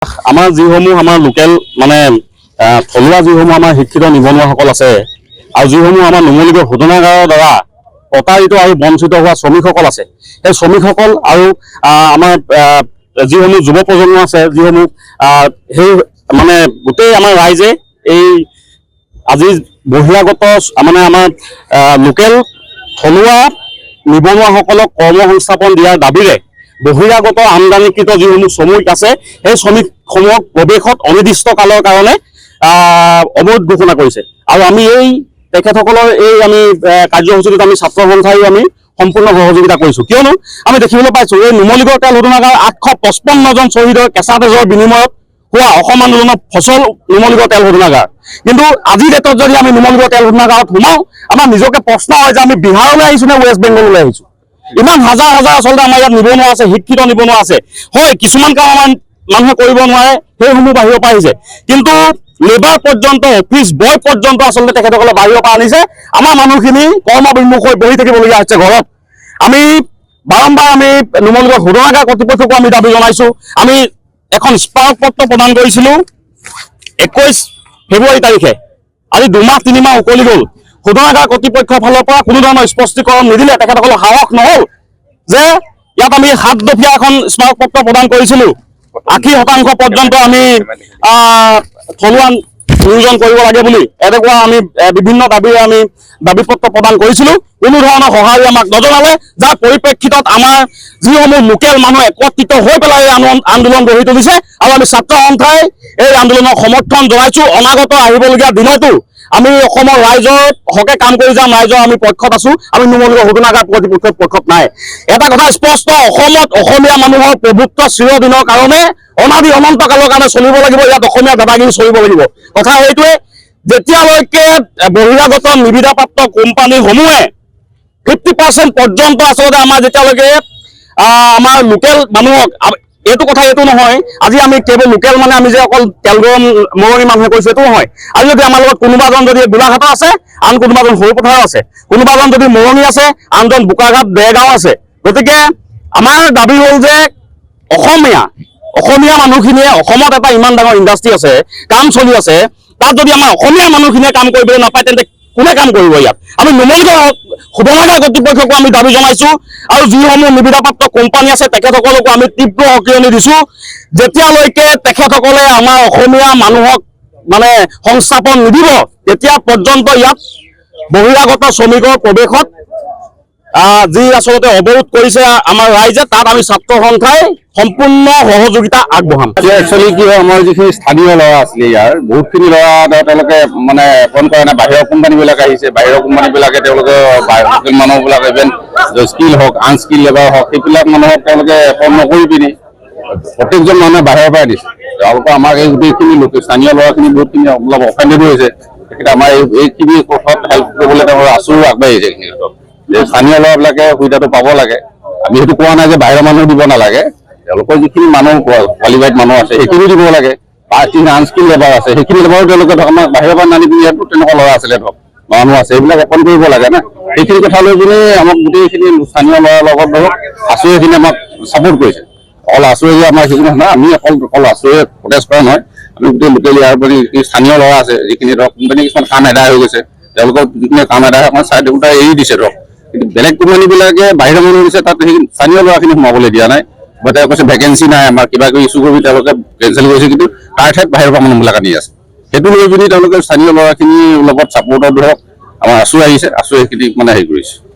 আমাৰ যিসমূহ আমাৰ লোকেল মানে থলুৱা যিসমূহ আমাৰ শিক্ষিত নিবনুৱাসকল আছে আৰু যিসমূহ আমাৰ নুমলীগড় শোধনাগাৰৰ দ্বাৰা প্ৰতাৰিত আৰু বঞ্চিত হোৱা শ্ৰমিকসকল আছে, সেই শ্ৰমিকসকল আৰু আমাৰ যিসমূহ যুৱ প্ৰজন্ম আছে, যিসমূহ সেই মানে গোটেই আমাৰ ৰাইজে এই আজি বহিৰাগত মানে আমাৰ লোকেল থলুৱা নিবনুৱাসকলক কৰ্মসংস্থাপন দিয়াৰ দাবীৰে বহিৰাগত আমদানিকৃত যিসমূহ শ্ৰমিক আছে সেই শ্ৰমিকসমূহক প্ৰৱেশত অনিৰ্দিষ্ট কালৰ কাৰণে অৱৰোধ ঘোষণা কৰিছে। আৰু আমি এই তেখেতসকলৰ এই আমি কাৰ্যসূচীটোত আমি ছাত্ৰ সন্থাই আমি সম্পূৰ্ণ সহযোগিতা কৰিছোঁ, কিয়নো আমি দেখিবলৈ পাইছোঁ এই নুমলীগড় তেল শোধনাগাৰ 855 জন শ্বহীদৰ কেঁচা তেজৰ বিনিময়ত হোৱা অসম আন্দোলনৰ ফচল নুমলীগড় তেল শোধনাগাৰ। কিন্তু আজিৰ ডেটত যদি আমি নুমলীগড় তেল শোধনাগাৰত সোমাওঁ, আমাৰ নিজকে প্ৰশ্ন হয় যে আমি বিহাৰলৈ আহিছোঁ নে ৱেষ্ট বেংগললৈ আহিছোঁ। ইমান হাজাৰ হাজাৰ আচলতে আমাৰ ইয়াত নিবনুৱা আছে, শিক্ষিত নিবনুৱা আছে। হয়, কিছুমান কাম আমাৰ মানুহে কৰিব নোৱাৰে, সেইসমূহ বাহিৰৰ পৰা আহিছে, কিন্তু লেবাৰ পৰ্যন্ত অফিচ বয় পৰ্যন্ত আচলতে তেখেতসকলে বাহিৰৰ পৰা আনিছে। আমাৰ মানুহখিনি কৰ্মবিমুখ হৈ বহি থাকিবলগীয়া হৈছে ঘৰত। আমি বাৰম্বাৰ আমি নুমলীগড় শোধনাগাৰ কৰ্তৃপক্ষকো আমি দাবী জনাইছোঁ। আমি এখন স্মাৰক পত্ৰ প্ৰদান কৰিছিলোঁ 21 ফেব্ৰুৱাৰী তাৰিখে। আজি 2 মাহ 3 মাহ উকলি গ'ল, শোধনাগাৰ কৰ্তৃপক্ষৰ ফালৰ পৰা কোনো ধৰণৰ স্পষ্টীকৰণ নিদিলে। তেখেতসকলৰ সাহস নহ'ল যে ইয়াত আমি 7 দফীয়া এখন স্মাৰক পত্ৰ প্ৰদান কৰিছিলোঁ, 80% পৰ্যন্ত আমি থলুৱা নিয়োজন কৰিব লাগে বুলি এনেকুৱা আমি বিভিন্ন দাবীৰে আমি দাবী পত্ৰ প্ৰদান কৰিছিলোঁ। কোনো ধৰণৰ সঁহাৰি আমাক নজনালে, যাৰ পৰিপ্ৰেক্ষিতত আমাৰ যিসমূহ লোকেল মানুহ একত্ৰিত হৈ পেলাই এই আন্দোলন গঢ়ি তুলিছে আৰু আমি ছাত্ৰ সন্থাই এই আন্দোলনক সমৰ্থন জনাইছোঁ। অনাগত আহিবলগীয়া দিনতো আমি অসমৰ ৰাইজৰ হকে কাম কৰি যাম, ৰাইজৰ আমি পক্ষত আছোঁ, আমি নুমলীগড় শোধনাগাৰ কৰ্তৃপক্ষৰ পক্ষত নাই। এটা কথা স্পষ্ট, অসমত অসমীয়া মানুহৰ প্ৰভুত্ব চিৰদিনৰ কাৰণে অনাদি অনন্ত কালৰ কাৰণে চলিব লাগিব। ইয়াত অসমীয়া দাদাগিৰি চলিব লাগিব। কথা সেইটোৱে, যেতিয়ালৈকে বহিৰাগত নিবিদাপ্ৰাপ্ত কোম্পানীসমূহে 50% পৰ্যন্ত আচলতে আমাৰ যেতিয়ালৈকে আমাৰ লোকেল মানুহক, এইটো কথা এইটো নহয় আজি আমি কেৱল লোকেল মানে আমি যে অকল তেলগৰম মৰঙী মানুহে কৈছোঁ এইটো নহয়। আজি যদি আমাৰ লগত কোনোবাজন যদি গোলাঘাটৰ আছে, আন কোনোবাজন সৰুপথাৰৰ আছে, কোনোবাজন যদি মৰঙী আছে, আনজন বোকাঘাট দেৰগাঁও আছে। গতিকে আমাৰ দাবী হ'ল যে অসমীয়া মানুহখিনিয়ে, অসমত এটা ইমান ডাঙৰ ইণ্ডাষ্ট্ৰী আছে, কাম চলি আছে, তাত যদি আমাৰ অসমীয়া মানুহখিনিয়ে কাম কৰিবলৈ নাপায় তেন্তে কোনে কাম কৰিব ইয়াত? আমি নুমলীগড় শোধনাগাৰ কৰ্তৃপক্ষকো আমি দাবী জনাইছোঁ আৰু যিসমূহ নিবিদাপ্ৰাপ্ত কোম্পানী আছে তেখেতসকলকো আমি তীব্ৰ সকিয়নি দিছোঁ। যেতিয়ালৈকে তেখেতসকলে আমাৰ অসমীয়া মানুহক মানে সংস্থাপন নিদিব, তেতিয়া পৰ্যন্ত ইয়াত বহিৰাগত শ্ৰমিকৰ প্ৰৱেশত যি আচলতে অৱৰোধ কৰিছে আমাৰ ৰাইজে, তাত আমি ছাত্ৰ সন্থাই সম্পূৰ্ণ সহযোগিতা আগবঢ়াম। একচুৱেলি কি হয়, আমাৰ যিখিনি স্থানীয় ল'ৰা আছিলে ইয়াৰ বহুতখিনি ল'ৰা তেওঁলোকে মানে এপইণ্ট কৰা নাই। বাহিৰৰ কোম্পানীবিলাক আহিছে, বাহিৰৰ কোম্পানীবিলাকে তেওঁলোকে মানুহবিলাক ইভেন স্কিল হওক আনস্কিল লেবাৰ হওক সেইবিলাক মানুহক তেওঁলোকে এপইণ্ট নকৰি পিনি প্ৰত্যেকজন মানুহে বাহিৰৰ পৰাই দিছে। তেওঁলোকে আমাক এই গোটেইখিনি স্থানীয় ল'ৰাখিনি বহুতখিনি অলপ অফেণ্ডেড হৈছে। তেখেতে আমাৰ এইখিনি কথাত হেল্প কৰিবলৈ তেওঁলোকে আঁচোৰ আগবাঢ়িছে। এইখিনি ক্ষেত্ৰত যে স্থানীয় ল'ৰাবিলাকে সুবিধাটো পাব লাগে। আমি সেইটো কোৱা নাই যে বাহিৰৰ মানুহ দিব নালাগে, তেওঁলোকৰ যিখিনি মানুহ কোৱালিফাইড মানুহ আছে সেইখিনি দিব লাগে। বা যিখিনি আনস্কিল লেবাৰ আছে সেইখিনি লেবাৰো তেওঁলোকে ধৰক আমাৰ বাহিৰৰ পৰা নানি পিনি ইয়াতো তেনেকুৱা ল'ৰা আছিলে ধৰক মানুহ আছে, এইবিলাক এপইণ্ট কৰিব লাগে না। সেইখিনি কথা লৈ পিনি আমাক গোটেইখিনি স্থানীয় ল'ৰাৰ লগত ধৰক আঁচুৰিখিনি আমাক ছাপোৰ্ট কৰিছে। অকল আঁচুৰি যে আমাৰ সেইখিনি নহয়, আমি অকল আঁচুৰি প্ৰটেষ্ট কৰা নহয়, আমি গোটেই লোকেল ইয়াৰ পৰা যিখিনি স্থানীয় ল'ৰা আছে, যিখিনি ধৰক কোম্পানী কিছুমান কাম এদায় হৈ গৈছে, তেওঁলোকৰ যিখিনি কাম এদায় অকণমান চাই দেউতা এৰি দিছে ধৰক। কিন্তু বেলেগ কোম্পানীবিলাকে বাহিৰৰ মানুহ দিছে, তাত সেই স্থানীয় ল'ৰাখিনি সোমাবলৈ দিয়া নাই। বা তেওঁ কৈছে ভেকেঞ্চি নাই, আমাৰ কিবা কিবি ইছ্যু কৰি তেওঁলোকে কেঞ্চেল কৰিছে, কিন্তু তাৰ ঠাইত বাহিৰৰ পৰা মানুহবিলাক আনি আছে। সেইটো লৈ পিনি তেওঁলোকে স্থানীয় ল'ৰাখিনিৰ লগত ছাপোৰ্টত ধৰক আমাৰ আঁচুৰি আহিছে, আঁচুৰি সেইখিনি মানে হেৰি কৰিছে।